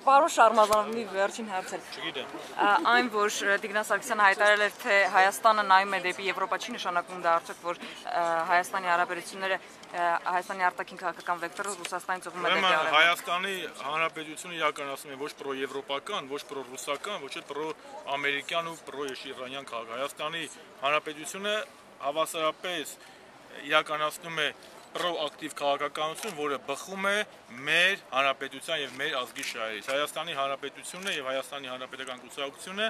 Պարոն Շարմազանով մի վերջին հարց էր։ Չգիտեմ։ Այն, որ Տիգրան Սարգսյանը հայտարարել էր, թե Հայաստանը նայում է դեպի Եվրոպա, չի նշանակում դա արդյոք, որ Հայաստանի հարաբերությունները, Հայաստանի արտաքին քաղաքական վեկտորը Ռուսաստանից ուղղում է դեպի արևելք։ Հայաստանի Հանրապետությունը իրականացնում է ոչ պրոեվրոպական, ոչ պրոռուսական, ոչ էլ պրոամերիկյան ու պրոեշիրանյան քաղաք։ Հայաստանի Հանրապետությունը հավասարապես իրականացնում է պրոակտիվ քաղաքականություն, որը բխում է մեր հանրապետության եւ մեր ազգի շահերից։ Հայաստանի Հանրապետությունն եւ Հայաստանի Հանրապետական կուսակցությունը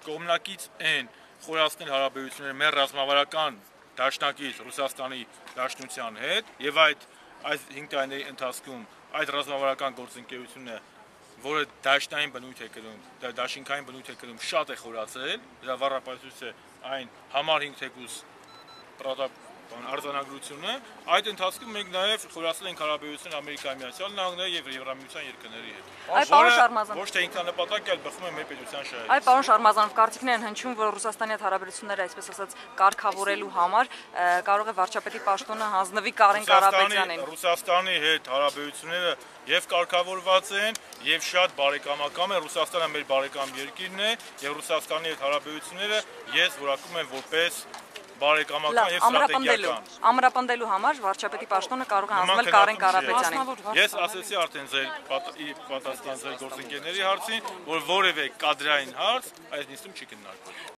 կողմնակից են խորացնել հարաբերությունները մեր ռազմավարական դաշնակից Ռուսաստանի Դաշնության հետ եւ այդ 5 տարիների ընթացքում այդ ռազմավարական գործընկերությունը, որը դաշնային բնույթ է կրում, դաշինքային բնույթ է կրում, շատ է խորացել, դրա վառապայծույց է այն համար 5 թեկուզ արձանագրությունը, այդ ընթացքում մենք նաև խորացել ենք հարաբերություն Ամերիկայի Միացյալ Նահանգների եւ Եվրամիության երկրների հետ։ Այ պարոն Շարմազանov, ոչ թե ինքնանպատակ է, բխում է մեր պետության շահերից։ Այ պարոն Շարմազանov, կարծիքներ են հնչում, որ Ռուսաստանի հետ հարաբերությունները, այսպես ասած, կարգավորելու համար կարող է վարչապետի պաշտոնը հանձնվի Կարեն Կարապետյանին։ Ռուսաստանի հետ հարաբերությունները եւ կարգավորված են եւ շատ բարեկամական են։ Ռուսաստանը մեր բարեկամ երկիրն է եւ Ռուսաստանի հետ հարաբերությունները ես որակում եմ որպես բարեկամական եւ ստրատեգիական։ Ամրապնդելու համար վարչապետի պաշտոնը կարող է հանձնել Կարեն Կարապետյանին։ Ես ասեցի արդեն ձեր պատասխան ձեր գործընկերների հարցին, որ որևէ կադրային հարց այս նիստում չի քննարկվել։